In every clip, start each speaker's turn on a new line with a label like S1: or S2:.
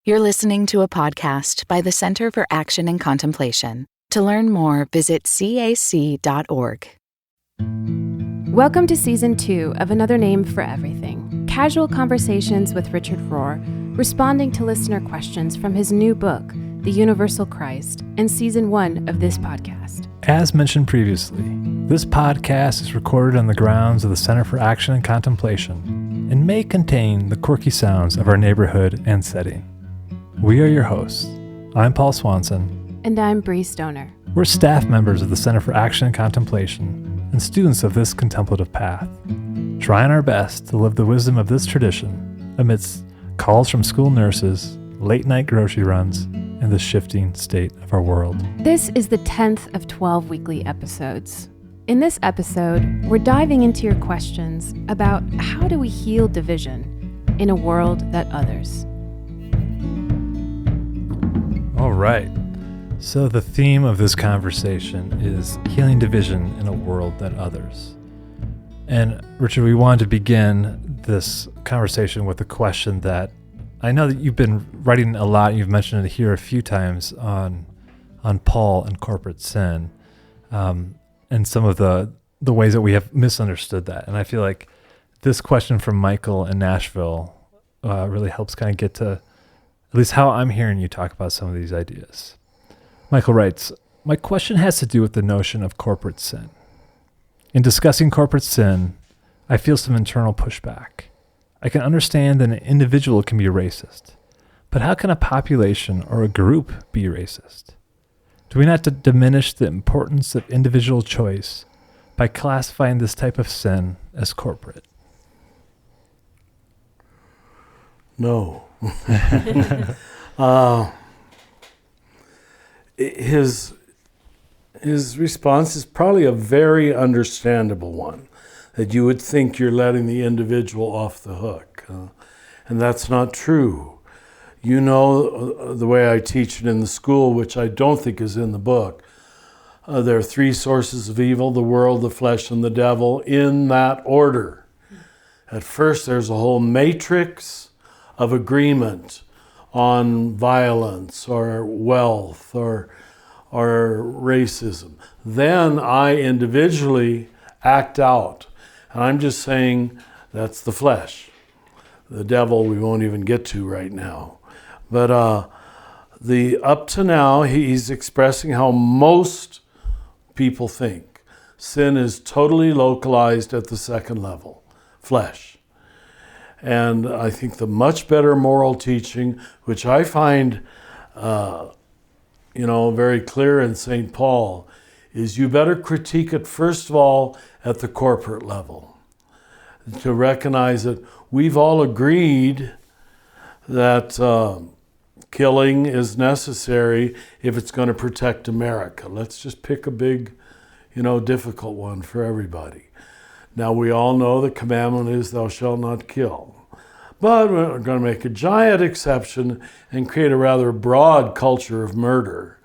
S1: You're listening to a podcast by the Center for Action and Contemplation. To learn more, visit cac.org.
S2: Welcome to Season 2 of Another Name for Everything, casual conversations with Richard Rohr, responding to listener questions from his new book, The Universal Christ, and Season 1 of this podcast.
S3: As mentioned previously, this podcast is recorded on the grounds of the Center for Action and Contemplation and may contain the quirky sounds of our neighborhood and setting. We are your hosts. I'm Paul Swanson.
S2: And I'm Brie Stoner.
S3: We're staff members of the Center for Action and Contemplation and students of this contemplative path, trying our best to live the wisdom of this tradition amidst calls from school nurses, late-night grocery runs, and the shifting state of our world.
S2: This is the 10th of 12 weekly episodes. In this episode, we're diving into your questions about how do we heal division in a world that others.
S3: All right. So the theme of this conversation is healing division in a world that others. And Richard, we wanted to begin this conversation with a question that I know that you've been writing a lot. You've mentioned it here a few times on Paul and corporate sin, and some of the ways that we have misunderstood that. And I feel like this question from Michael in Nashville really helps kind of get to at least how I'm hearing you talk about some of these ideas. Michael writes, "My question has to do with the notion of corporate sin. In discussing corporate sin, I feel some internal pushback. I can understand that an individual can be racist, but how can a population or a group be racist? Do we not diminish the importance of individual choice by classifying this type of sin as corporate?"
S4: No. His response is probably a very understandable one, that you would think you're letting the individual off the hook. And that's not true. You know the way I teach it in the school, which I don't think is in the book. There are three sources of evil: the world, the flesh, and the devil, in that order. At first, there's a whole matrix of agreement on violence or wealth or racism. Then I individually act out. And I'm just saying that's the flesh. The devil we won't even get to right now. But up to now, he's expressing how most people think. Sin is totally localized at the second level, flesh. And I think the much better moral teaching, which I find, very clear in St. Paul, is you better critique it first of all at the corporate level. To recognize that we've all agreed that killing is necessary if it's going to protect America. Let's just pick a big, difficult one for everybody. Now, we all know the commandment is thou shalt not kill. But we're going to make a giant exception and create a rather broad culture of murder.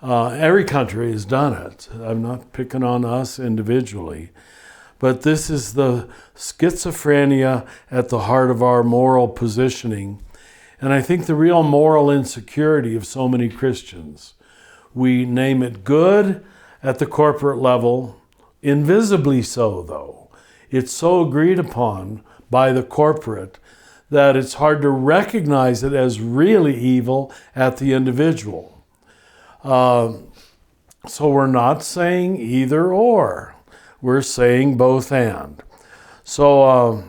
S4: Every country has done it. I'm not picking on us individually. But this is the schizophrenia at the heart of our moral positioning. And I think the real moral insecurity of so many Christians. We name it good at the corporate level, invisibly so, though. It's so agreed upon by the corporate that it's hard to recognize it as really evil at the individual. So we're not saying either or. We're saying both and. So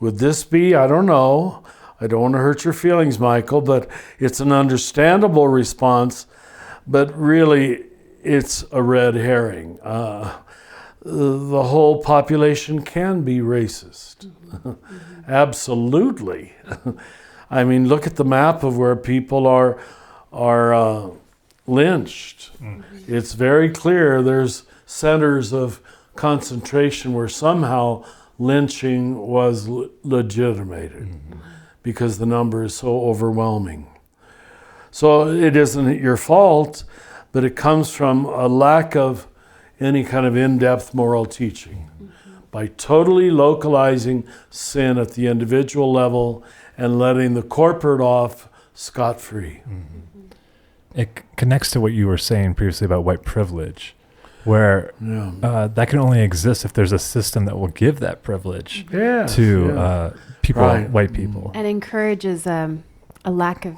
S4: would this be, I don't know. I don't want to hurt your feelings, Michael, but it's an understandable response, but really it's a red herring. The whole population can be racist. Absolutely. I mean, look at the map of where people are lynched. It's very clear there's centers of concentration where somehow lynching was legitimated because the number is so overwhelming. So it isn't your fault, but it comes from a lack of any kind of in-depth moral teaching. By totally localizing sin at the individual level and letting the corporate off scot-free.
S3: It connects to what you were saying previously about white privilege, where that can only exist if there's a system that will give that privilege to people, white people.
S2: And encourages a lack of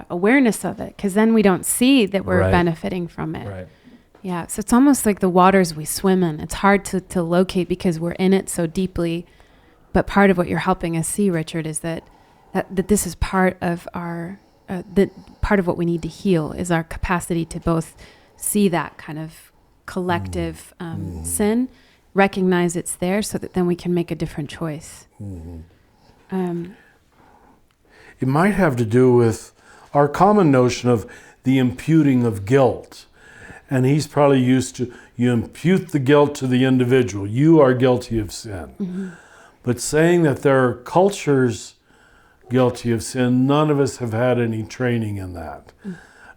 S2: awareness of it, because then we don't see that we're benefiting from it.
S3: Right.
S2: Yeah, so it's almost like the waters we swim in. It's hard to locate because we're in it so deeply. But part of what you're helping us see, Richard, is that this is part of our, part of what we need to heal is our capacity to both see that kind of collective sin, recognize it's there so that then we can make a different choice.
S4: It might have to do with our common notion of the imputing of guilt. And he's probably used to, you impute the guilt to the individual. You are guilty of sin. But saying that there are cultures guilty of sin, none of us have had any training in that.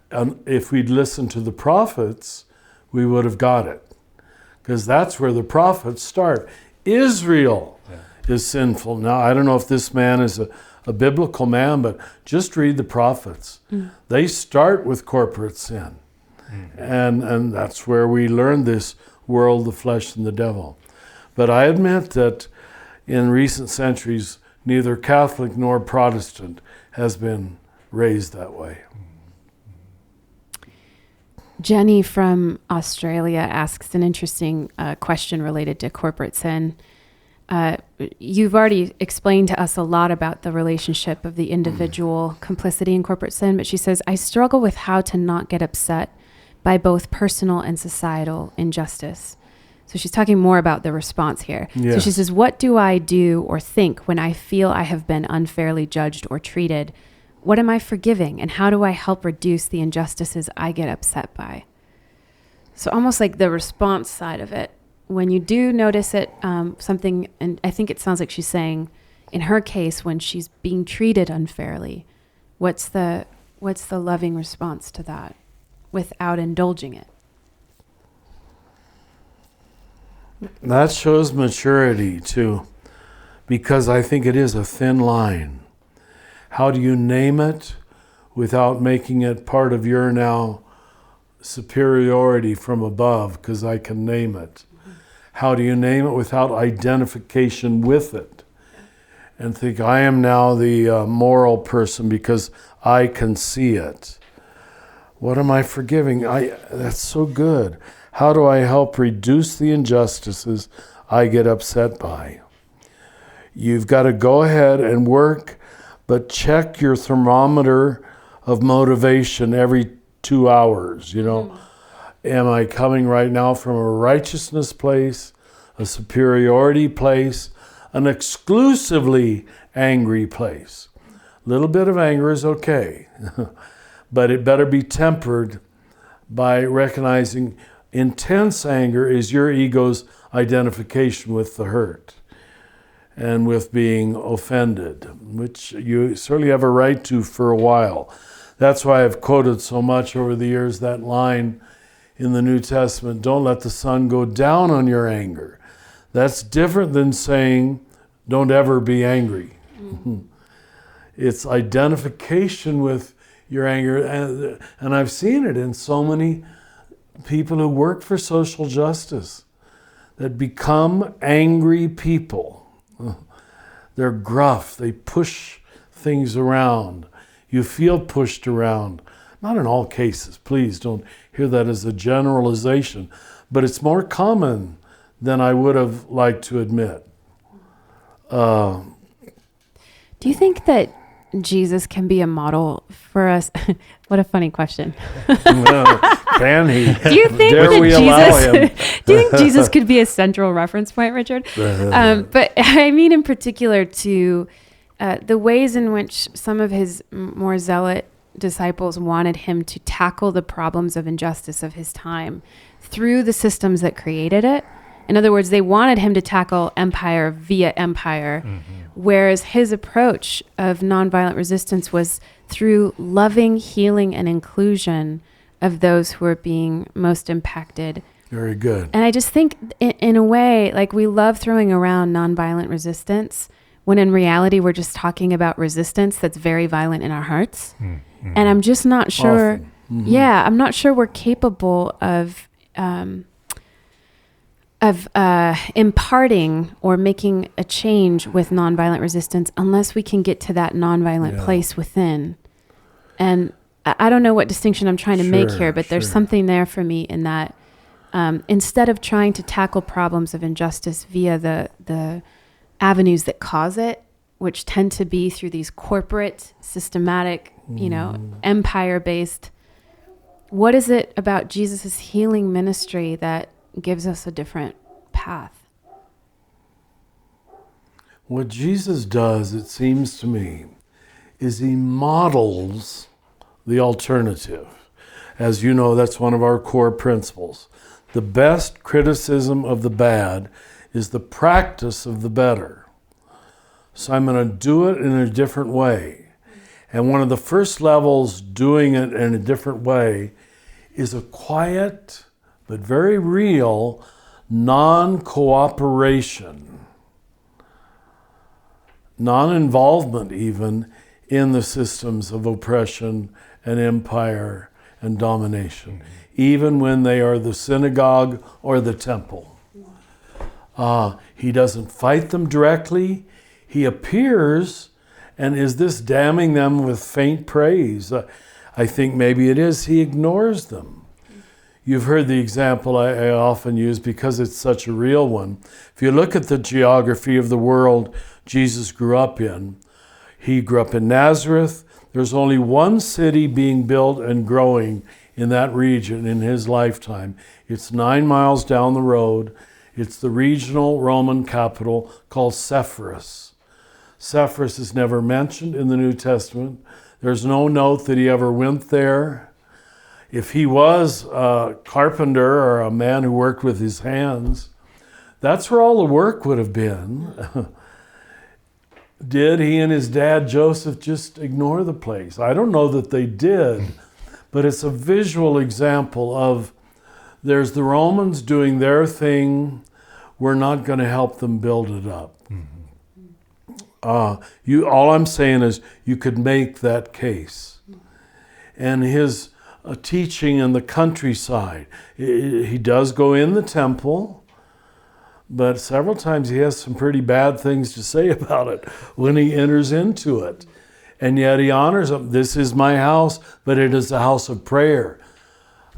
S4: And if we'd listened to the prophets, we would have got it. Because that's where the prophets start. Israel is sinful. Now, I don't know if this man is a biblical man, but just read the prophets. They start with corporate sin. And that's where we learn this world, the flesh, and the devil. But I admit that in recent centuries, neither Catholic nor Protestant has been raised that way.
S2: Jenny from Australia asks an interesting question related to corporate sin. You've already explained to us a lot about the relationship of the individual complicity in corporate sin, but she says, I struggle with how to not get upset by both personal and societal injustice. So she's talking more about the response here. So she says, what do I do or think when I feel I have been unfairly judged or treated? What am I forgiving? And how do I help reduce the injustices I get upset by? So almost like the response side of it. When you do notice it, something, and I think it sounds like she's saying, in her case, when she's being treated unfairly, what's the loving response to that without indulging it?
S4: That shows maturity too, because I think it is a thin line. How do you name it without making it part of your now superiority from above, because I can name it? How do you name it without identification with it? And think, I am now the moral person because I can see it. What am I forgiving? That's so good. How do I help reduce the injustices I get upset by? You've got to go ahead and work, but check your thermometer of motivation every 2 hours, Am I coming right now from a righteousness place, a superiority place, an exclusively angry place? A little bit of anger is okay, but it better be tempered by recognizing intense anger is your ego's identification with the hurt and with being offended, which you certainly have a right to for a while. That's why I've quoted so much over the years that line in the New Testament, don't let the sun go down on your anger. That's different than saying, don't ever be angry. It's identification with your anger. And I've seen it in so many people who work for social justice that become angry people. They're gruff. They push things around. You feel pushed around. Not in all cases. Please don't hear that as a generalization. But it's more common than I would have liked to admit.
S2: Do you think that Jesus can be a model for us? What a funny question.
S4: Can he?
S2: Do you think do you think Jesus could be a central reference point, Richard? But I mean in particular to the ways in which some of his more zealot disciples wanted him to tackle the problems of injustice of his time through the systems that created it. In other words, they wanted him to tackle empire via empire, whereas his approach of nonviolent resistance was through loving, healing, and inclusion of those who are being most impacted.
S4: Very good.
S2: And I just think in a way, like we love throwing around nonviolent resistance, when in reality we're just talking about resistance that's very violent in our hearts.
S3: Mm-hmm.
S2: And I'm just not sure.
S4: Mm-hmm.
S2: Yeah, I'm not sure we're capable of imparting or making a change with nonviolent resistance unless we can get to that nonviolent place within. And I don't know what distinction I'm trying to make here, but there's something there for me in that instead of trying to tackle problems of injustice via the avenues that cause it, which tend to be through these corporate, systematic, empire-based, what is it about Jesus' healing ministry that gives us a different path?
S4: What Jesus does, it seems to me, is he models the alternative. As you know, that's one of our core principles. The best criticism of the bad is the practice of the better. So I'm going to do it in a different way. And one of the first levels doing it in a different way is a quiet but very real non-cooperation, non-involvement even in the systems of oppression and empire and domination, even when they are the synagogue or the temple. He doesn't fight them directly. He appears and is this damning them with faint praise? I think maybe it is. He ignores them. You've heard the example I often use because it's such a real one. If you look at the geography of the world Jesus grew up in, he grew up in Nazareth. There's only one city being built and growing in that region in his lifetime. It's 9 miles down the road. It's the regional Roman capital called Sepphoris. Sepphoris is never mentioned in the New Testament. There's no note that he ever went there. If he was a carpenter or a man who worked with his hands, that's where all the work would have been. Did he and his dad Joseph just ignore the place? I don't know that they did, but it's a visual example of there's the Romans doing their thing. We're not going to help them build it up. All I'm saying is you could make that case. And his teaching in the countryside, he does go in the temple, but several times he has some pretty bad things to say about it when he enters into it. And yet he honors them. This is my house, but it is a house of prayer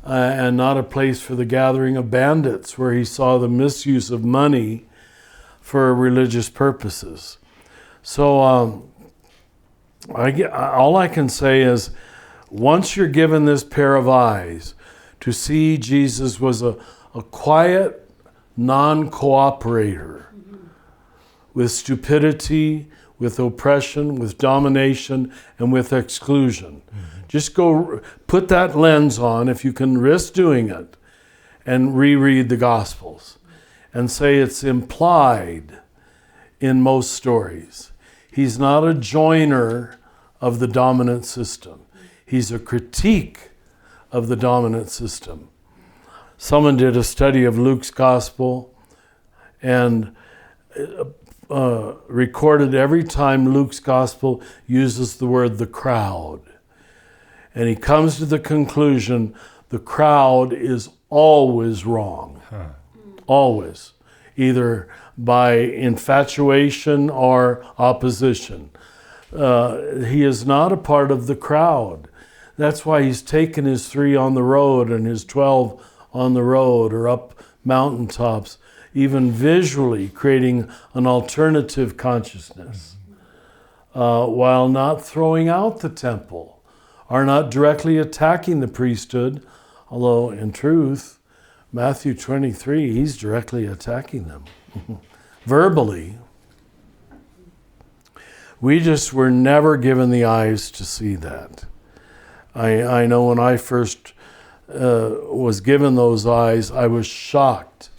S4: and not a place for the gathering of bandits, where he saw the misuse of money for religious purposes. So all I can say is, once you're given this pair of eyes to see Jesus was a quiet non-cooperator with stupidity, with oppression, with domination, and with exclusion. Just go put that lens on, if you can risk doing it, and reread the Gospels and say it's implied in most stories. He's not a joiner of the dominant system. He's a critique of the dominant system. Someone did a study of Luke's Gospel and recorded every time Luke's Gospel uses the word the crowd. And he comes to the conclusion the crowd is always wrong. Always. Either by infatuation or opposition. He is not a part of the crowd. That's why he's taken his 3 on the road and his 12 on the road or up mountaintops, even visually creating an alternative consciousness, while not throwing out the temple or not directly attacking the priesthood, although in truth, Matthew 23, he's directly attacking them, verbally. We just were never given the eyes to see that. I know when I first was given those eyes, I was shocked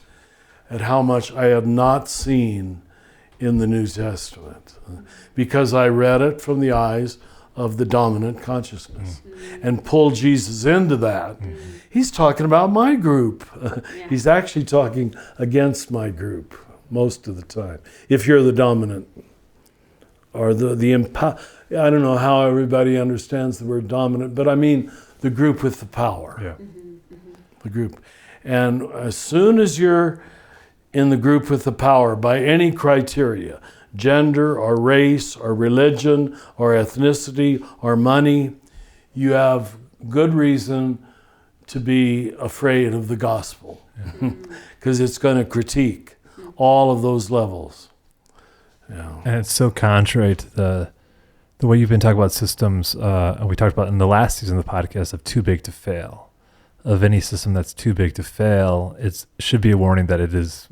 S4: at how much I had not seen in the New Testament, because I read it from the eyes of the dominant consciousness and pulled Jesus into that. He's talking about my group. He's actually talking against my group most of the time, if you're the dominant or I don't know how everybody understands the word dominant, but I mean the group with the power.
S3: Yeah.
S4: The group. And as soon as you're in the group with the power by any criteria, gender or race or religion or ethnicity or money, you have good reason to be afraid of the gospel, because it's going to critique all of those levels. Yeah.
S3: And it's so contrary to the way you've been talking about systems, and we talked about in the last season of the podcast, of too big to fail. Of any system that's too big to fail, it should be a warning that it is,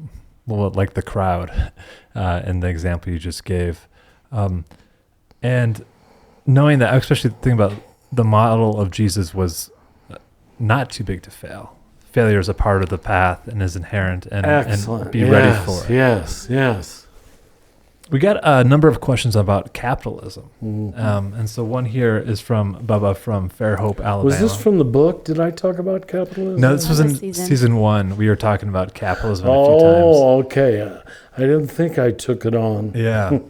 S3: well, like the crowd in the example you just gave. And knowing that, especially thinking about the model of Jesus was not too big to fail. Failure is a part of the path and is inherent, and be ready for it.
S4: Yes.
S3: We got a number of questions about capitalism. And so one here is from Bubba from Fairhope, Alabama.
S4: Was this from the book? Did I talk about capitalism?
S3: No, this was in season 1. We were talking about capitalism a few times.
S4: Oh, okay. I didn't think I took it on.
S3: Yeah.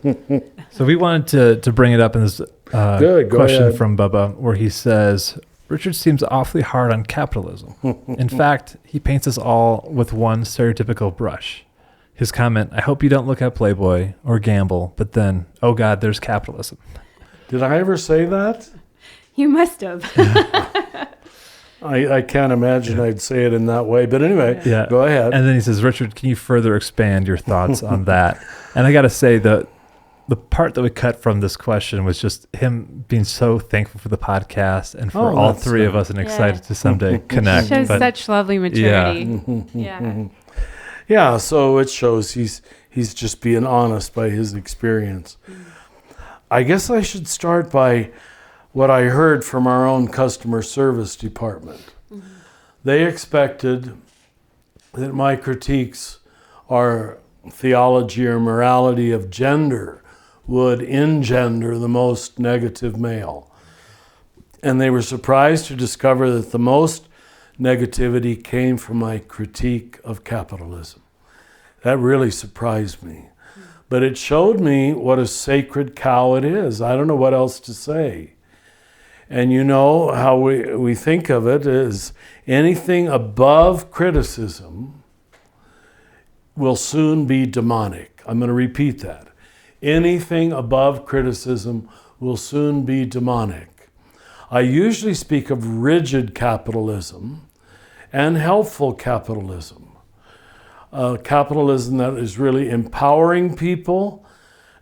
S3: So we wanted to bring it up in this question
S4: ahead.
S3: from Bubba, where he says, Richard seems awfully hard on capitalism. In fact, he paints us all with one stereotypical brush. His comment, I hope you don't look at Playboy or gamble, but then, oh God, there's capitalism.
S4: Did I ever say that?
S2: You must have.
S4: I can't imagine I'd say it in that way. But anyway, go ahead.
S3: And then he says, Richard, can you further expand your thoughts on that? And I got to say, the part that we cut from this question was just him being so thankful for the podcast and for all three of us and excited to someday connect.
S2: Shows such lovely maturity.
S4: Yeah, so it shows he's just being honest by his experience. I guess I should start by what I heard from our own customer service department. They expected that my critiques or theology or morality of gender would engender the most negative male. And they were surprised to discover that the most negativity came from my critique of capitalism. That really surprised me. But it showed me what a sacred cow it is. I don't know what else to say. And you know how we think of it is anything above criticism will soon be demonic. I'm going to repeat that. Anything above criticism will soon be demonic. I usually speak of rigid capitalism and helpful capitalism. Capitalism that is really empowering people,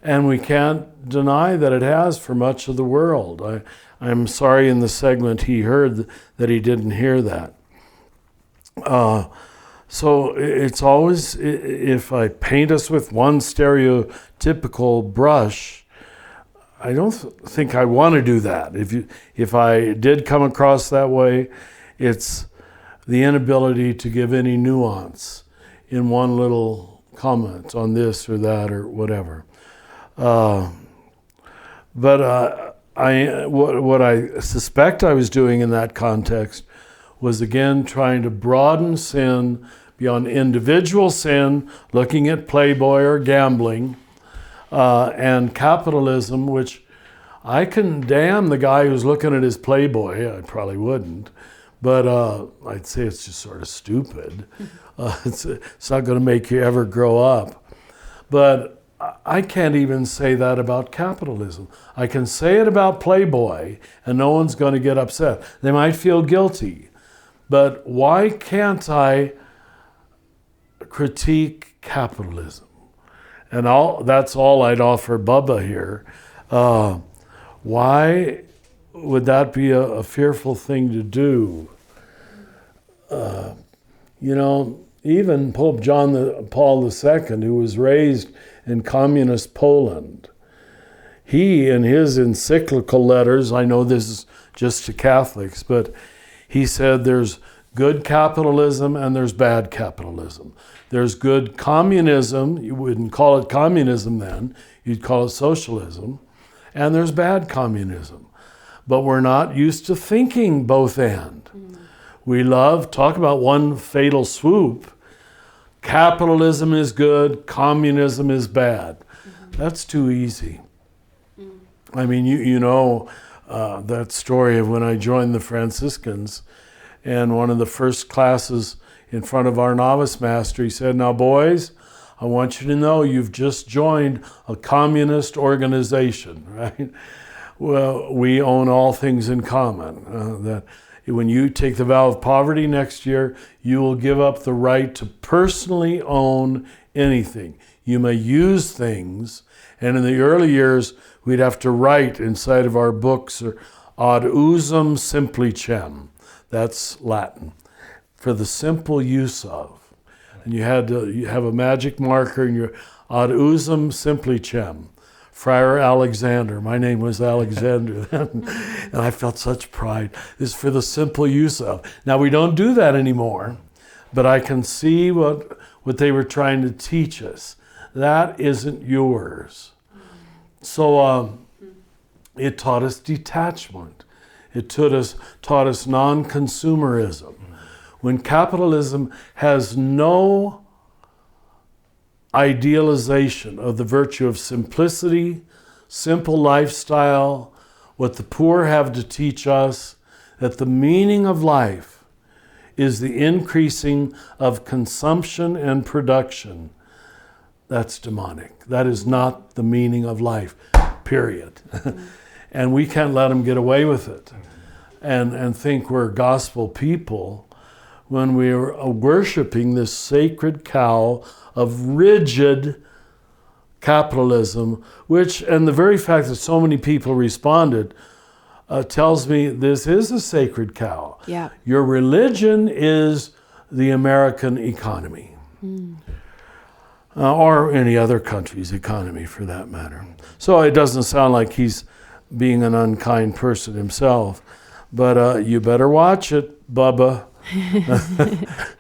S4: and we can't deny that it has for much of the world. I'm sorry in the segment he heard that he didn't hear that. So it's always, if I paint us with one stereotypical brush, I don't think I want to do that. If I did come across that way, it's the inability to give any nuance in one little comment on this or that or whatever. But what I suspect I was doing in that context was again trying to broaden sin beyond individual sin, looking at Playboy or gambling, and capitalism, which I can damn the guy who's looking at his Playboy. I probably wouldn't. But I'd say it's just sort of stupid. It's not going to make you ever grow up. But I can't even say that about capitalism. I can say it about Playboy, and no one's going to get upset. They might feel guilty. But why can't I critique capitalism? And that's all I'd offer Bubba here. Why would that be a fearful thing to do? Even Pope John Paul II, who was raised in communist Poland, he, in his encyclical letters, I know this is just to Catholics, but he said there's good capitalism and there's bad capitalism. There's good communism, you wouldn't call it communism then, you'd call it socialism, and there's bad communism. But we're not used to thinking both and. We talk about one fatal swoop. Capitalism is good, communism is bad. That's too easy. I mean, you know that story of when I joined the Franciscans, and one of the first classes in front of our novice master, he said, "Now, boys, I want you to know you've just joined a communist organization, right? Well, we own all things in common. That when you take the vow of poverty next year, you will give up the right to personally own anything. You may use things, and in the early years, we'd have to write inside of our books, or ad usum simplicem, that's Latin, for the simple use of. And you have a magic marker in your ad usum simplicem. Friar Alexander, my name was Alexander then, and I felt such pride. This is for the simple use of. Now we don't do that anymore, but I can see what they were trying to teach us. That isn't yours. So it taught us detachment. It taught us non-consumerism. When capitalism has no idealization of the virtue of simplicity, simple lifestyle, what the poor have to teach us, that the meaning of life is the increasing of consumption and production, that's demonic. That is not the meaning of life, period. And we can't let them get away with it and think we're gospel people when we're worshiping this sacred cow of rigid capitalism, and the very fact that so many people responded tells me this is a sacred cow.
S2: Yeah.
S4: Your religion is the American economy. Or any other country's economy for that matter. So it doesn't sound like he's being an unkind person himself, but you better watch it, Bubba.
S2: We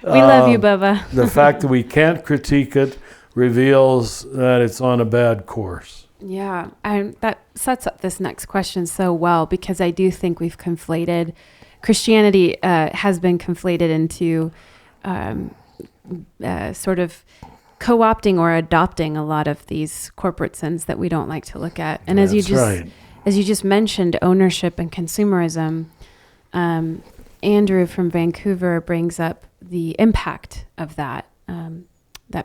S2: love you, Bubba.
S4: The fact that we can't critique it reveals that it's on a bad course.
S2: Yeah, that sets up this next question so well, because I do think we've conflated, Christianity has been conflated into sort of co-opting or adopting a lot of these corporate sins that we don't like to look at. And as you just mentioned, ownership and consumerism, Andrew from Vancouver brings up the impact of that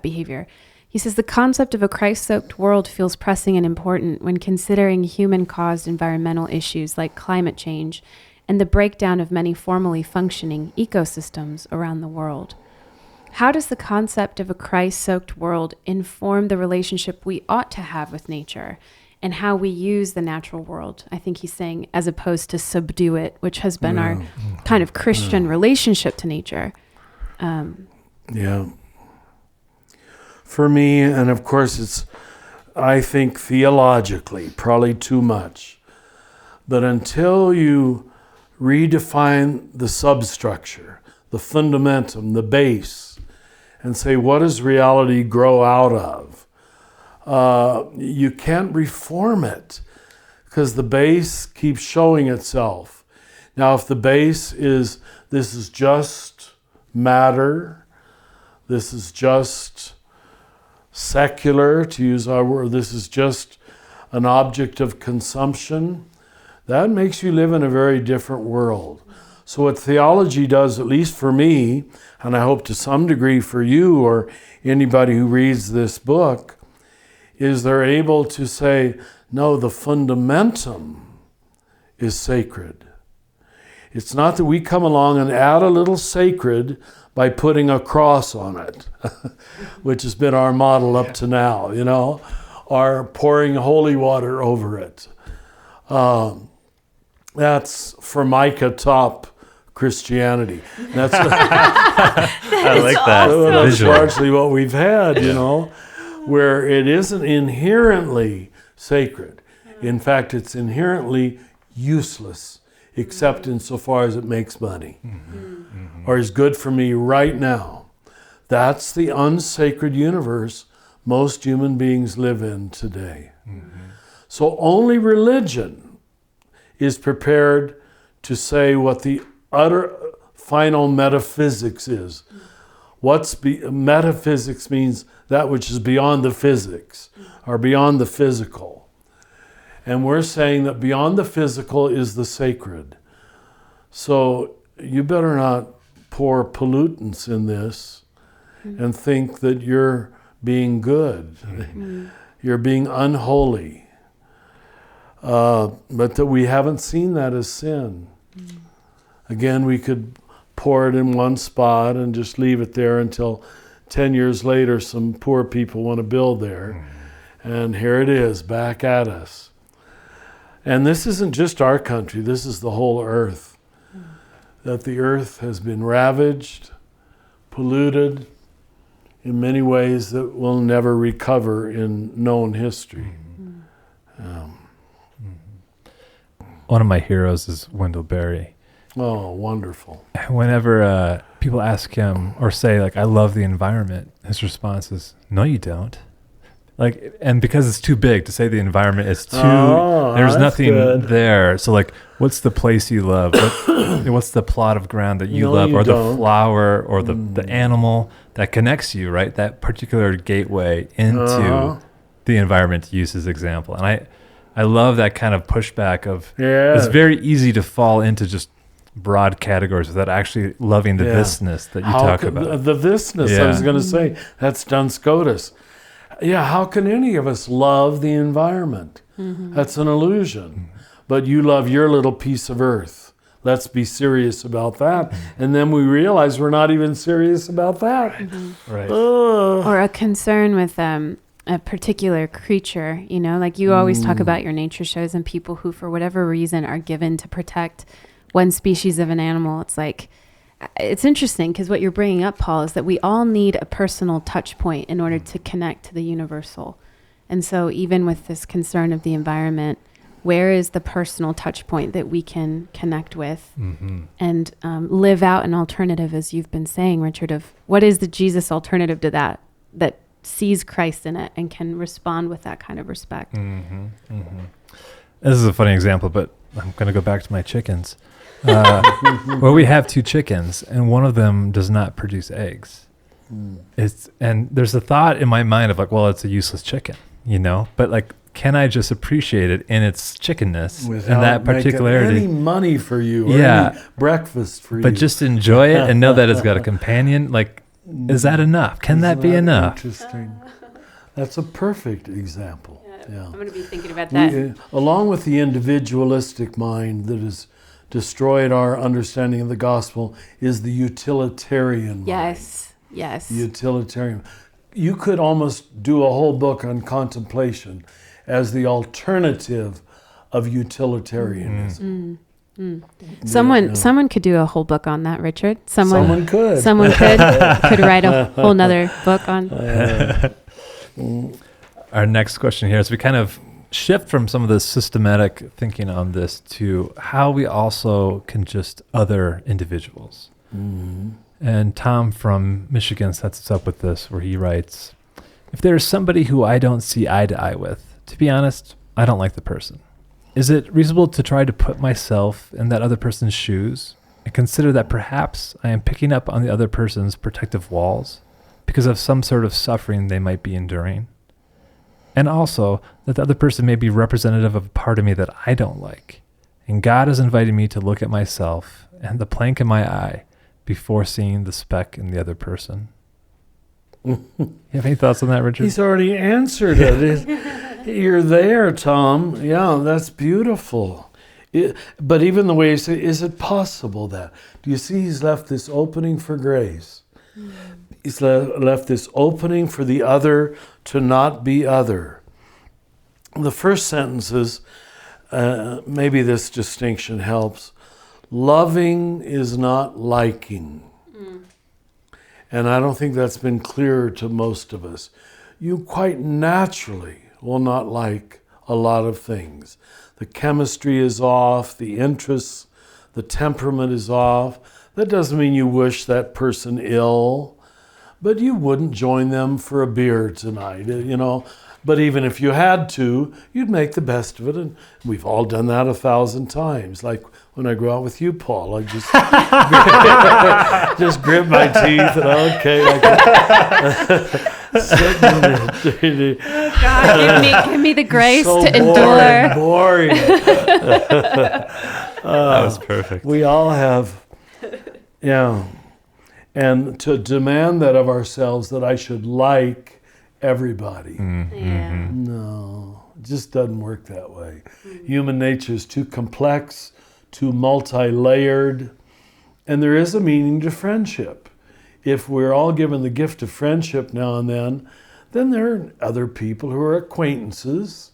S2: behavior. He says the concept of a Christ-soaked world feels pressing and important when considering human-caused environmental issues like climate change and the breakdown of many formally functioning ecosystems around the world. How does the concept of a Christ-soaked world inform the relationship we ought to have with nature and how we use the natural world? I think he's saying, as opposed to subdue it, which has been our kind of Christian relationship to nature.
S4: Yeah. For me, and of course it's, I think theologically, probably too much, but until you redefine the substructure, the fundamentum, the base, and say, what does reality grow out of? You can't reform it because the base keeps showing itself. Now, if the base is, this is just matter, this is just secular, to use our word, this is just an object of consumption, that makes you live in a very different world. So what theology does, at least for me, and I hope to some degree for you or anybody who reads this book, is they're able to say, no, the fundamentum is sacred. It's not that we come along and add a little sacred by putting a cross on it, which has been our model up to now, or pouring holy water over it. That's Formica top Christianity. That's
S3: I like that.
S2: awesome.
S4: That's largely what we've had, where it isn't inherently sacred. In fact, it's inherently useless, except insofar as it makes money, or is good for me right now. That's the unsacred universe most human beings live in today. So only religion is prepared to say what the utter final metaphysics is. Metaphysics means that which is beyond the physics or beyond the physical. And we're saying that beyond the physical is the sacred. So you better not pour pollutants in this and think that you're being good. You're being unholy. But that we haven't seen that as sin. Again, we could pour it in one spot and just leave it there until 10 years later some poor people want to build there. And here it is, back at us. And this isn't just our country, this is the whole earth. That the earth has been ravaged, polluted in many ways that will never recover in known history.
S3: One of my heroes is Wendell Berry.
S4: Oh, wonderful.
S3: Whenever people ask him or say, like, I love the environment, his response is, no, you don't. Like, and because it's too big to say the environment is too, there's nothing there. So, like, what's the place you love? What's the plot of ground that you love, or the flower, or the animal that connects you, right? That particular gateway into the environment, to use his example. And I love that kind of pushback of, it's very easy to fall into just broad categories without actually loving the thisness that you talk about.
S4: The thisness, I was going to say, that's Duns Scotus. Yeah, how can any of us love the environment? That's an illusion. But you love your little piece of earth. Let's be serious about that. And then we realize we're not even serious about that.
S3: Right.
S2: Or a concern with a particular creature, you know, like you always talk about your nature shows and people who, for whatever reason, are given to protect one species of an animal. It's like, it's interesting because what you're bringing up, Paul, is that we all need a personal touch point in order to connect to the universal. And so even with this concern of the environment, where is the personal touch point that we can connect with and live out an alternative, as you've been saying, Richard, of what is the Jesus alternative to that sees Christ in it and can respond with that kind of respect.
S3: This is a funny example, but I'm going to go back to my chickens. Well, we have 2 chickens, and one of them does not produce eggs. And there's a thought in my mind of like, well, it's a useless chicken, you know? But like, can I just appreciate it in its chickenness
S4: without
S3: and that particularity?
S4: Any money for you, or any breakfast for you.
S3: But just enjoy it and know that it's got a companion. Like, is that enough? Can that be enough?
S4: Interesting. That's a perfect example. Yeah.
S2: I'm going to be thinking about that.
S4: Along with the individualistic mind that has destroyed our understanding of the gospel is the utilitarian mind.
S2: Yes.
S4: Utilitarian. You could almost do a whole book on contemplation as the alternative of utilitarianism.
S2: Someone could do a whole book on that, Richard. Someone
S4: could.
S2: Someone could write a whole nother book on.
S3: Our next question here is we kind of shift from some of the systematic thinking on this to how we also can just other individuals. And Tom from Michigan sets us up with this, where he writes, if there is somebody who I don't see eye to eye with, to be honest, I don't like the person. Is it reasonable to try to put myself in that other person's shoes and consider that perhaps I am picking up on the other person's protective walls because of some sort of suffering they might be enduring? And also that the other person may be representative of a part of me that I don't like. And God has invited me to look at myself and the plank in my eye before seeing the speck in the other person. You have any thoughts on that, Richard?
S4: He's already answered it. You're there, Tom. Yeah, that's beautiful. But even the way you say, is it possible that? Do you see he's left this opening for grace? He's left this opening for the other to not be other. The first sentence is, maybe this distinction helps. Loving is not liking. And I don't think that's been clearer to most of us. You quite naturally will not like a lot of things. The chemistry is off, the interests, the temperament is off. That doesn't mean you wish that person ill, but you wouldn't join them for a beer tonight, you know. But even if you had to, you'd make the best of it. And we've all done that 1,000 times. Like when I go out with you, Paul, I just just grit my teeth and okay. Like
S2: God, give me the grace
S4: so
S2: to endure.
S4: Boring.
S3: That was perfect.
S4: We all have, yeah. And to demand that of ourselves, that I should like everybody.
S2: Yeah.
S4: No, it just doesn't work that way. Human nature is too complex, too multi-layered, and there is a meaning to friendship. If we're all given the gift of friendship now and then there are other people who are acquaintances,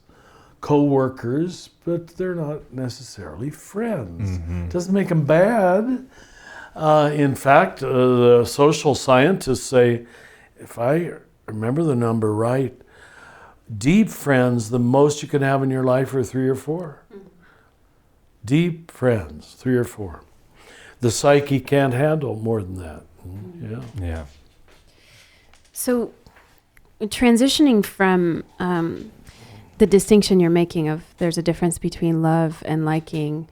S4: co-workers, but they're not necessarily friends. Doesn't make them bad. In fact, the social scientists say, if I remember the number right, deep friends, the most you can have in your life are 3 or 4. Deep friends, 3 or 4. The psyche can't handle more than that.
S3: Yeah.
S2: So, transitioning from the distinction you're making of there's a difference between love and liking,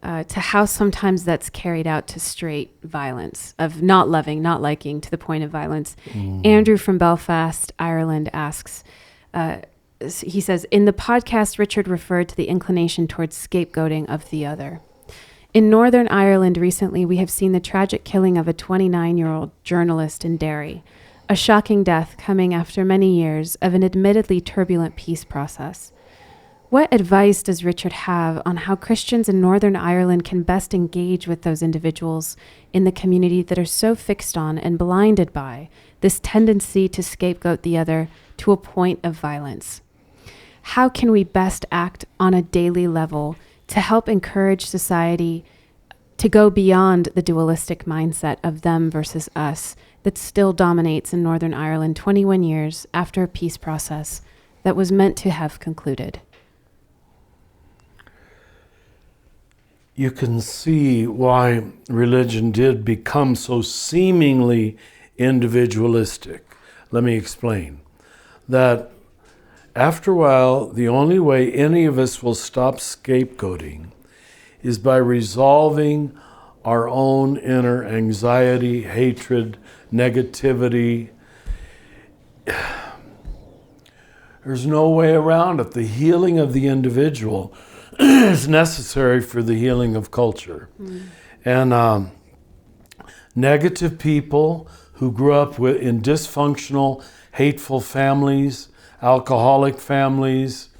S2: to how sometimes that's carried out to straight violence, of not loving, not liking, to the point of violence. Andrew from Belfast, Ireland asks, he says, in the podcast, Richard referred to the inclination towards scapegoating of the other. In Northern Ireland recently, we have seen the tragic killing of a 29-year-old journalist in Derry, a shocking death coming after many years of an admittedly turbulent peace process. What advice does Richard have on how Christians in Northern Ireland can best engage with those individuals in the community that are so fixed on and blinded by this tendency to scapegoat the other to a point of violence? How can we best act on a daily level to help encourage society to go beyond the dualistic mindset of them versus us that still dominates in Northern Ireland 21 years after a peace process that was meant to have concluded?
S4: You can see why religion did become so seemingly individualistic. Let me explain. That after a while, the only way any of us will stop scapegoating is by resolving our own inner anxiety, hatred, negativity. There's no way around it. The healing of the individual is necessary for the healing of culture. And negative people who grew up in dysfunctional, hateful families, alcoholic families,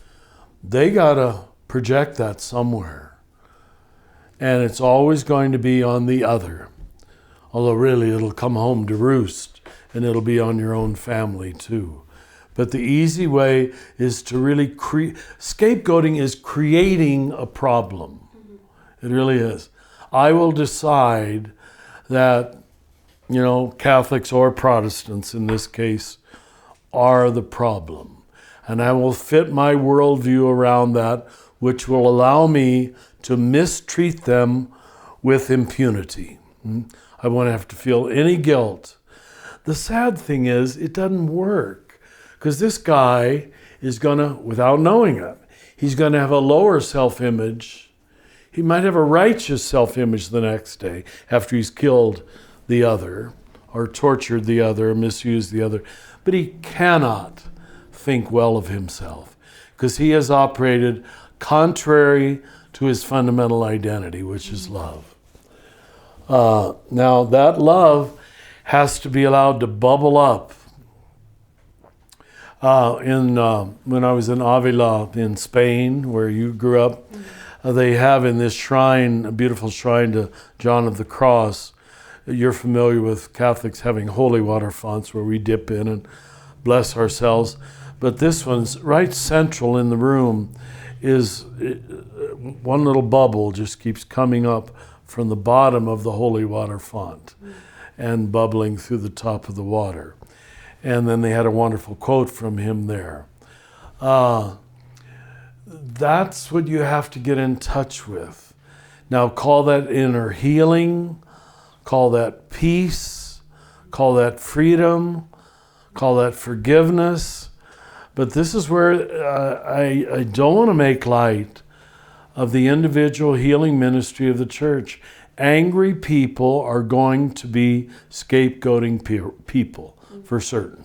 S4: they gotta project that somewhere. And it's always going to be on the other. Although really it'll come home to roost and it'll be on your own family too. But the easy way is to really scapegoating is creating a problem. It really is. I will decide that, Catholics or Protestants in this case, are the problem. And I will fit my worldview around that, which will allow me to mistreat them with impunity. I won't have to feel any guilt. The sad thing is, it doesn't work, because this guy is gonna, without knowing it, he's gonna have a lower self-image. He might have a righteous self-image the next day after he's killed the other, or tortured the other, or misused the other. But he cannot think well of himself because he has operated contrary to his fundamental identity, which is love. Now that love has to be allowed to bubble up. When I was in Avila in Spain, where you grew up, they have in this shrine, a beautiful shrine to John of the Cross. You're familiar with Catholics having holy water fonts where we dip in and bless ourselves. But this one's right central in the room is one little bubble just keeps coming up from the bottom of the holy water font and bubbling through the top of the water. And then they had a wonderful quote from him there. That's what you have to get in touch with. Now call that inner healing, call that peace, call that freedom, call that forgiveness. But this is where I don't want to make light of the individual healing ministry of the church. Angry people are going to be scapegoating people, for certain.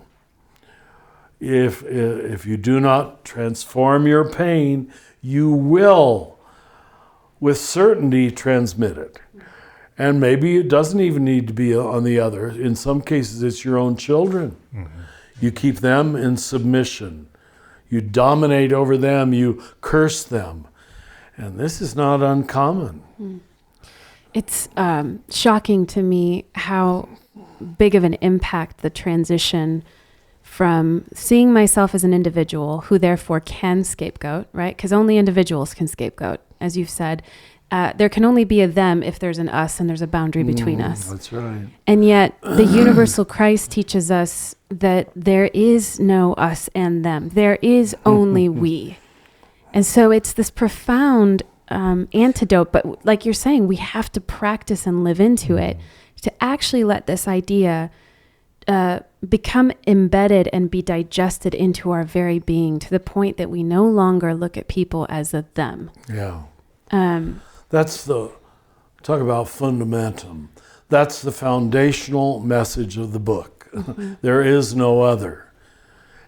S4: if you do not transform your pain, you will, with certainty, transmit it. And maybe it doesn't even need to be on the other. In some cases, it's your own children. Mm-hmm. You keep them in submission. You dominate over them. You curse them. And this is not uncommon.
S2: It's shocking to me how big of an impact the transition from seeing myself as an individual who therefore can scapegoat, right? Because only individuals can scapegoat, as you've said. There can only be a them if there's an us and there's a boundary between us.
S4: That's right.
S2: And yet the universal Christ teaches us that there is no us and them. There is only we. And so it's this profound antidote, but like you're saying, we have to practice and live into it to actually let this idea become embedded and be digested into our very being, to the point that we no longer look at people as a them.
S4: Yeah. That's talk about fundamentum. That's the foundational message of the book. Mm-hmm. There is no other.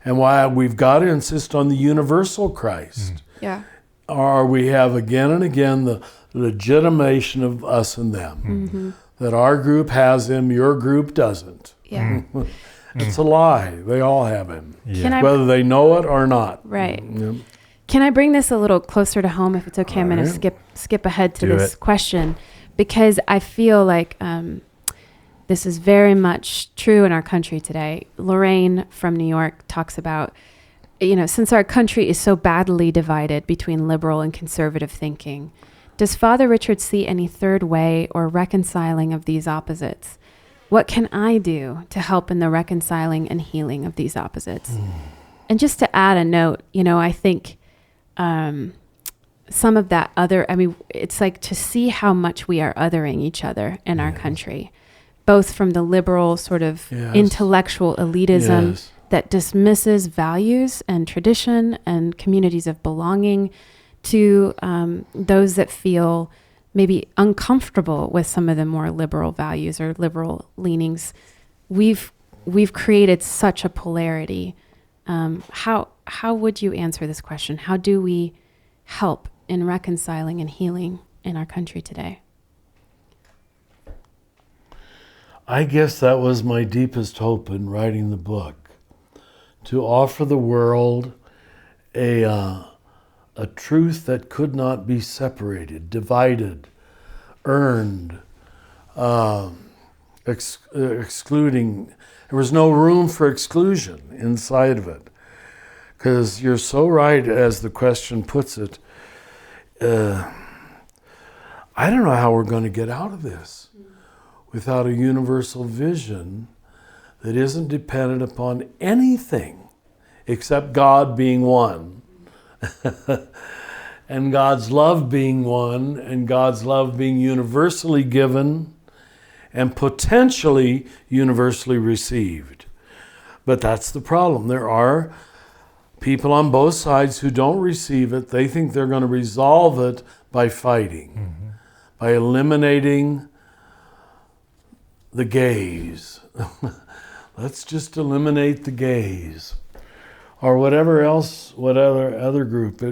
S4: And why we've got to insist on the universal Christ.
S2: Yeah.
S4: Or we have again and again the legitimation of us and them. Mm-hmm. That our group has him, your group doesn't.
S2: Yeah.
S4: It's a lie. They all have him.
S2: Yeah.
S4: Whether they know it or not.
S2: Right.
S4: Yeah.
S2: Can I bring this a little closer to home, if it's okay? I'm going to skip ahead to this question, because I feel like this is very much true in our country today. Lorraine from New York talks about, since our country is so badly divided between liberal and conservative thinking, does Father Richard see any third way or reconciling of these opposites? What can I do to help in the reconciling and healing of these opposites? And just to add a note, I think some of that it's like to see how much we are othering each other in our country, both from the liberal sort of intellectual elitism that dismisses values and tradition and communities of belonging, to those that feel maybe uncomfortable with some of the more liberal values or liberal leanings. We've created such a polarity. How would you answer this question? How do we help in reconciling and healing in our country today?
S4: I guess that was my deepest hope in writing the book, to offer the world a truth that could not be separated, divided, earned, excluding. There was no room for exclusion inside of it. Because you're so right, as the question puts it, I don't know how we're going to get out of this without a universal vision that isn't dependent upon anything except God being one. And God's love being one, and God's love being universally given and potentially universally received. But that's the problem. There are people on both sides who don't receive it. They think they're going to resolve it by fighting, by eliminating the gays. Let's just eliminate the gays. Or whatever else, whatever other group.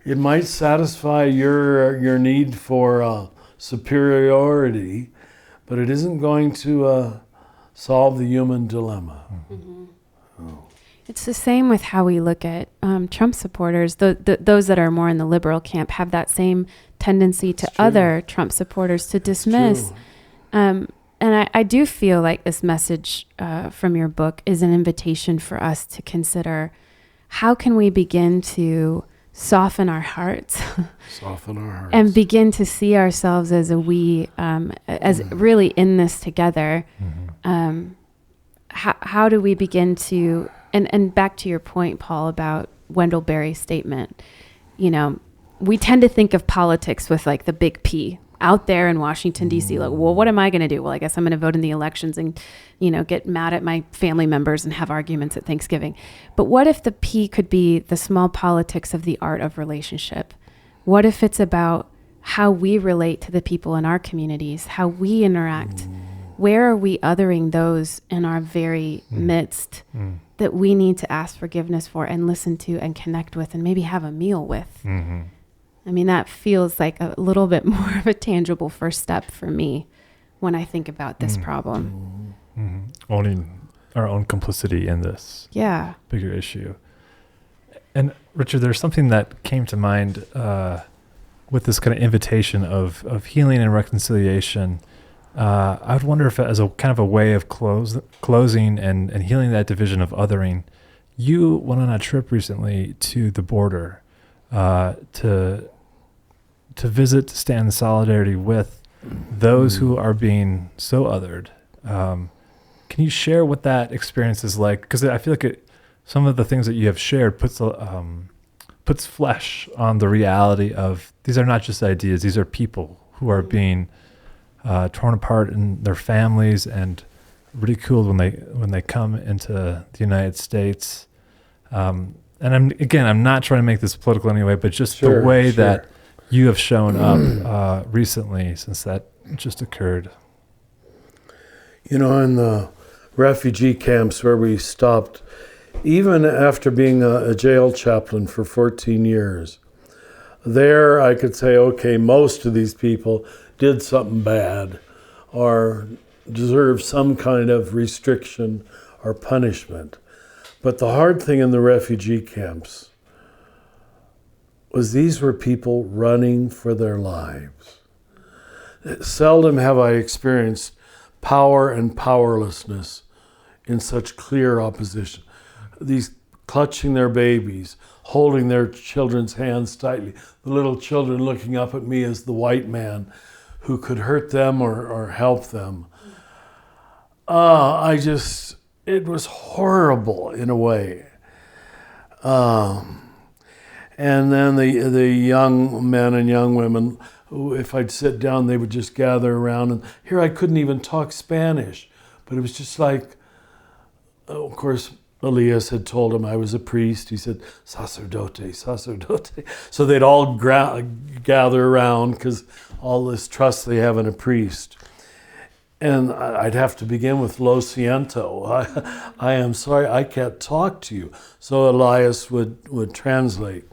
S4: It might satisfy your need for superiority, but it isn't going to solve the human dilemma.
S2: Mm-hmm. Oh. It's the same with how we look at Trump supporters. Those that are more in the liberal camp have that same tendency to other Trump supporters to dismiss. And I do feel like this message from your book is an invitation for us to consider, how can we begin to soften our hearts, and begin to see ourselves as a we, as really in this together. How do we begin to, and back to your point, Paul, about Wendell Berry's statement, we tend to think of politics with like the big P out there in Washington, D.C. Like, well, what am I going to do? Well, I guess I'm going to vote in the elections and, get mad at my family members and have arguments at Thanksgiving. But what if the P could be the small politics of the art of relationship? What if it's about how we relate to the people in our communities, how we interact where are we othering those in our very midst that we need to ask forgiveness for and listen to and connect with and maybe have a meal with?
S3: Mm-hmm.
S2: I mean, that feels like a little bit more of a tangible first step for me when I think about this problem.
S3: Mm-hmm. Owning our own complicity in this bigger issue. And Richard, there's something that came to mind with this kind of invitation of healing and reconciliation. I would wonder if as a kind of a way of closing and healing that division of othering, you went on a trip recently to the border to visit, to stand in solidarity with those who are being so othered. Can you share what that experience is like? Because I feel like some of the things that you have shared puts flesh on the reality of these are not just ideas; these are people who are being torn apart in their families and ridiculed when they come into the United States. And I'm not trying to make this political anyway, but just the way that you have shown up recently since that just occurred.
S4: In the refugee camps where we stopped, even after being a jail chaplain for 14 years, there I could say, okay, most of these people did something bad or deserve some kind of restriction or punishment. But the hard thing in the refugee camps was these were people running for their lives. Seldom have I experienced power and powerlessness in such clear opposition. These clutching their babies, holding their children's hands tightly, the little children looking up at me as the white man who could hurt them or help them. It was horrible in a way. And then the young men and young women, who, if I'd sit down, they would just gather around. And here I couldn't even talk Spanish, but it was just like, of course, Elias had told him I was a priest. He said, sacerdote, sacerdote. So they'd all gather around because all this trust they have in a priest. And I'd have to begin with Lo siento. I am sorry, I can't talk to you. So Elias would translate.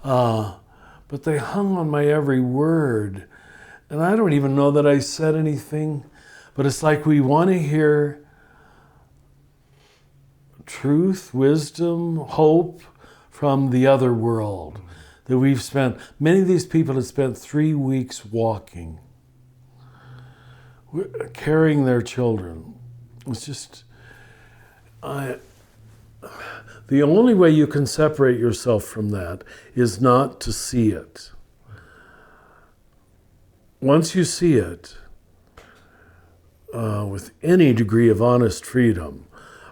S4: But they hung on my every word. And I don't even know that I said anything, but it's like we want to hear truth, wisdom, hope from the other world that we've spent. Many of these people have spent 3 weeks walking, carrying their children. It's just, the only way you can separate yourself from that is not to see it. Once you see it, with any degree of honest freedom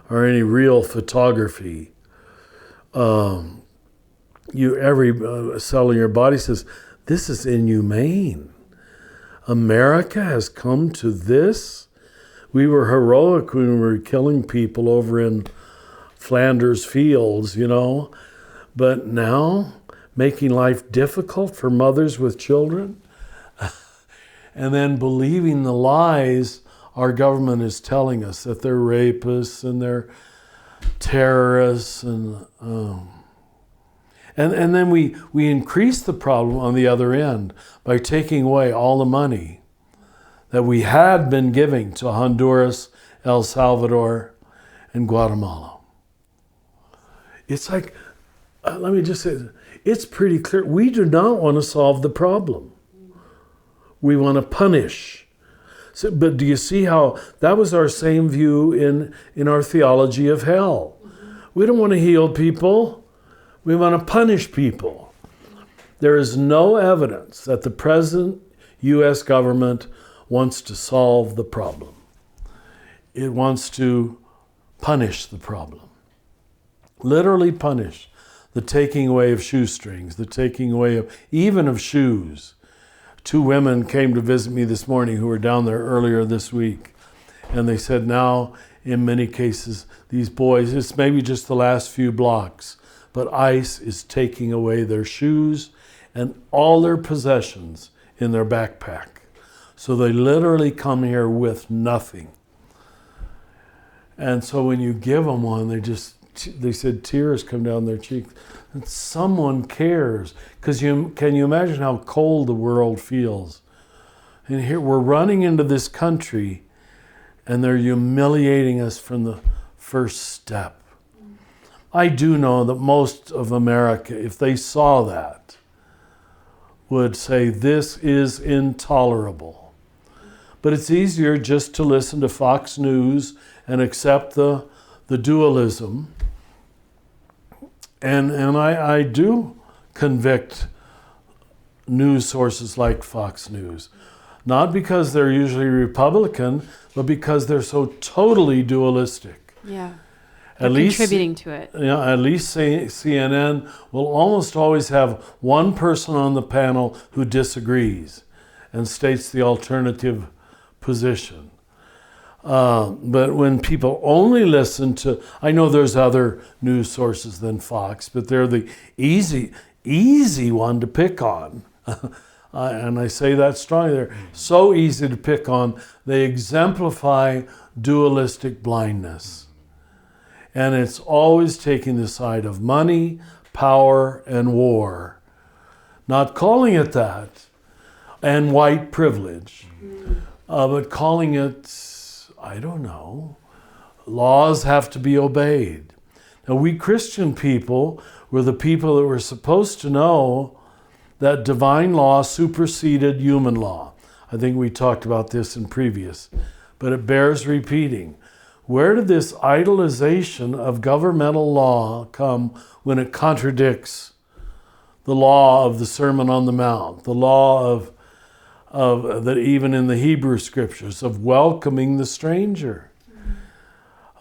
S4: or any real photography, every cell in your body says, this is inhumane. America has come to this. We were heroic when we were killing people over in Flanders fields, but now making life difficult for mothers with children and then believing the lies our government is telling us, that they're rapists and they're terrorists and then we increase the problem on the other end by taking away all the money that we had been giving to Honduras, El Salvador, and Guatemala. It's like, let me just say, it's pretty clear. We do not want to solve the problem. We want to punish. So, but do you see how that was our same view in our theology of hell? We don't want to heal people. We want to punish people. There is no evidence that the present U.S. government wants to solve the problem. It wants to punish the problem. Literally punish. The taking away of shoestrings, the taking away of shoes. 2 women came to visit me this morning who were down there earlier this week. And they said now, in many cases, these boys, it's maybe just the last few blocks, but ICE is taking away their shoes and all their possessions in their backpack. So they literally come here with nothing. And so when you give them one, they said tears come down their cheeks. And someone cares. Because can you imagine how cold the world feels? And here we're running into this country and they're humiliating us from the first step. I do know that most of America, if they saw that, would say this is intolerable. But it's easier just to listen to Fox News and accept the dualism. And I do convict news sources like Fox News. Not because they're usually Republican, but because they're so totally dualistic.
S2: Yeah.
S4: At least
S2: contributing to it.
S4: At least CNN will almost always have one person on the panel who disagrees and states the alternative position. But when people only listen to, I know there's other news sources than Fox, but they're the easy one to pick on. And I say that strongly. They're so easy to pick on. They exemplify dualistic blindness. And it's always taking the side of money, power, and war. Not calling it that, and white privilege, but calling it, I don't know, laws have to be obeyed. Now, we Christian people were the people that were supposed to know that divine law superseded human law. I think we talked about this in previous, but it bears repeating. Where did this idolization of governmental law come when it contradicts the law of the Sermon on the Mount, the law of that even in the Hebrew scriptures of welcoming the stranger?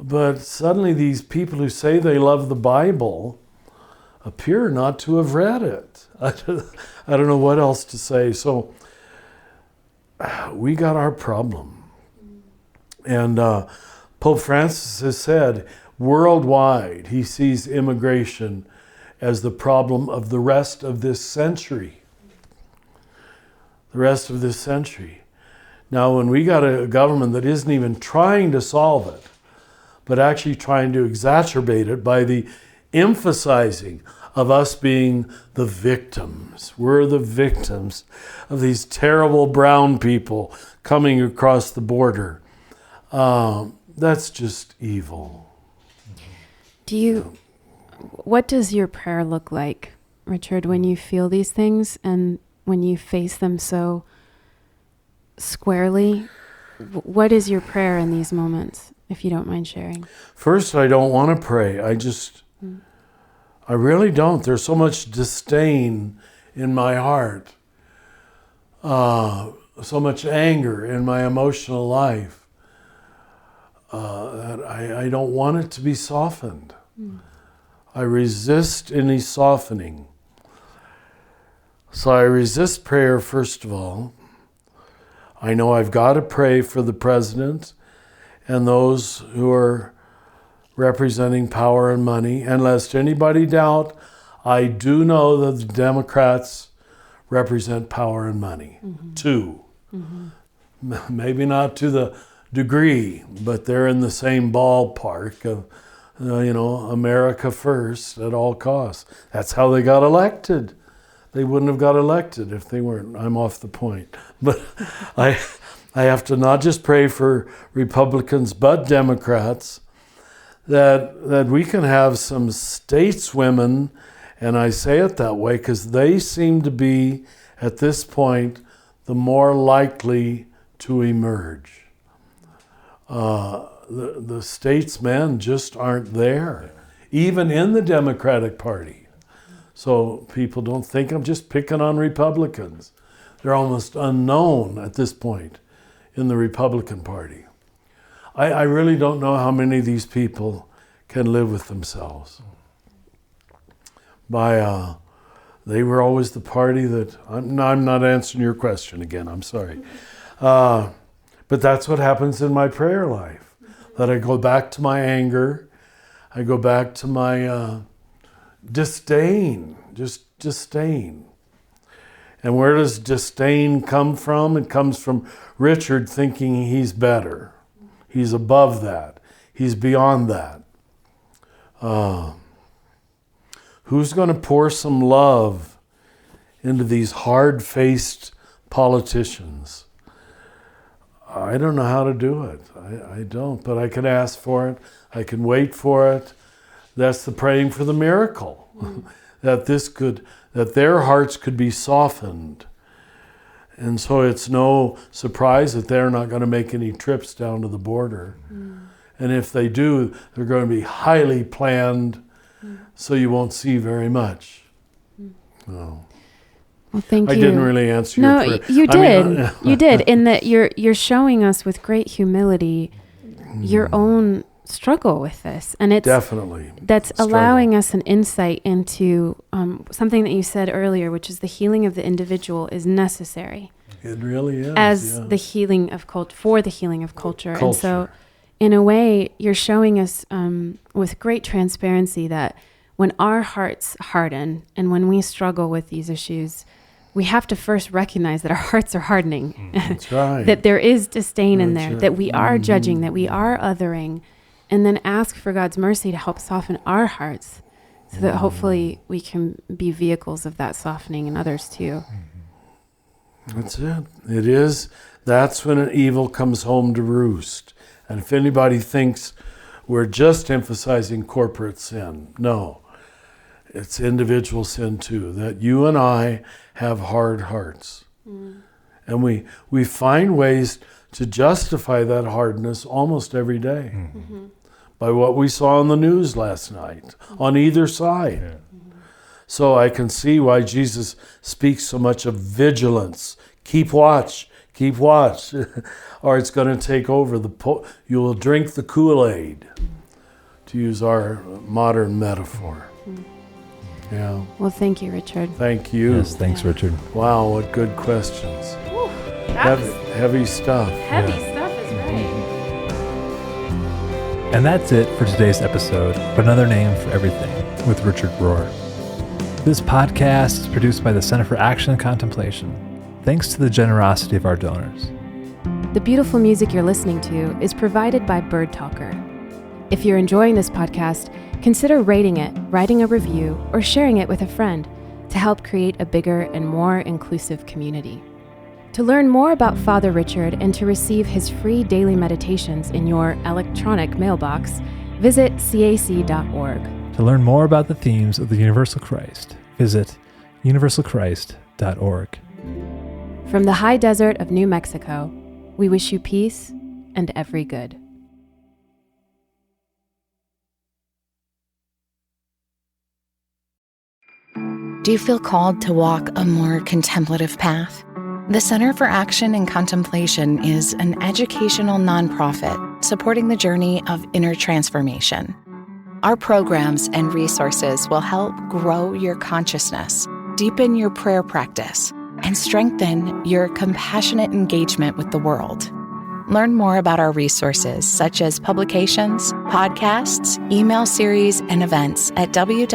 S4: But suddenly these people who say they love the Bible appear not to have read it. I don't know what else to say. So we got our problem. And Pope Francis has said worldwide he sees immigration as the problem of the rest of this century. The rest of this century. Now, when we got a government that isn't even trying to solve it, but actually trying to exacerbate it by the emphasizing of us being the victims. We're the victims of these terrible brown people coming across the border. That's just evil.
S2: What does your prayer look like, Richard, when you feel these things and when you face them so squarely? What is your prayer in these moments, if you don't mind sharing?
S4: First, I don't want to pray. I really don't. There's so much disdain in my heart, so much anger in my emotional life. That I don't want it to be softened. I resist any softening. So I resist prayer, first of all. I know I've got to pray for the president and those who are representing power and money. And lest anybody doubt, I do know that the Democrats represent power and money, too. Maybe not to the degree, but they're in the same ballpark of, America first at all costs. That's how they got elected. They wouldn't have got elected if they weren't. I'm off the point. But I have to not just pray for Republicans, but Democrats, that we can have some stateswomen, and I say it that way because they seem to be, at this point, the more likely to emerge. The statesmen just aren't there, even in the Democratic Party. So people don't think I'm just picking on Republicans. They're almost unknown at this point in the Republican Party. I really don't know how many of these people can live with themselves. They were always the party that, I'm not answering your question again, I'm sorry. But that's what happens in my prayer life. That I go back to my anger, I go back to my disdain, just disdain. And where does disdain come from? It comes from Richard thinking he's better. He's above that. He's beyond that. Who's going to pour some love into these hard-faced politicians? I don't know how to do it. I don't, but I can ask for it. I can wait for it. That's the praying for the miracle, that their hearts could be softened. And so it's no surprise that they're not going to make any trips down to the border. And if they do, they're going to be highly planned, so you won't see very much. No.
S2: Well, thank you.
S4: I didn't really answer your prayer.
S2: No, you did. You did, in that you're showing us with great humility your own struggle with this, and it's
S4: definitely
S2: that's allowing us an insight into something that you said earlier, which is the healing of the individual is necessary.
S4: It really is,
S2: as the healing of for the healing of culture. And so, in a way, you're showing us with great transparency that when our hearts harden and when we struggle with these issues, we have to first recognize that our hearts are hardening.
S4: That's right.
S2: That there is disdain in there, that we are judging, that we are othering, and then ask for God's mercy to help soften our hearts so that hopefully we can be vehicles of that softening in others too.
S4: That's it. It is. That's when an evil comes home to roost. And if anybody thinks we're just emphasizing corporate sin, no. It's individual sin too, that you and I have hard hearts. And we find ways to justify that hardness almost every day by what we saw on the news last night, on either side. Yeah. So I can see why Jesus speaks so much of vigilance. Keep watch, or it's going to take over. You will drink the Kool-Aid, to use our modern metaphor. Yeah.
S2: Well, thank you, Richard.
S4: Thank you.
S3: Yes, thanks, Richard.
S4: Wow, what good questions.
S2: Whew,
S4: heavy stuff.
S2: Heavy stuff is right.
S3: And that's it for today's episode of Another Name for Everything with Richard Rohr. This podcast is produced by the Center for Action and Contemplation, thanks to the generosity of our donors.
S2: The beautiful music you're listening to is provided by Bird Talker. If you're enjoying this podcast, consider rating it, writing a review, or sharing it with a friend to help create a bigger and more inclusive community. To learn more about Father Richard and to receive his free daily meditations in your electronic mailbox, visit cac.org.
S3: To learn more about the themes of the Universal Christ, visit universalchrist.org.
S2: From the high desert of New Mexico, we wish you peace and every good.
S1: Do you feel called to walk a more contemplative path? The Center for Action and Contemplation is an educational nonprofit supporting the journey of inner transformation. Our programs and resources will help grow your consciousness, deepen your prayer practice, and strengthen your compassionate engagement with the world. Learn more about our resources, such as publications, podcasts, email series, and events at www.cac.org.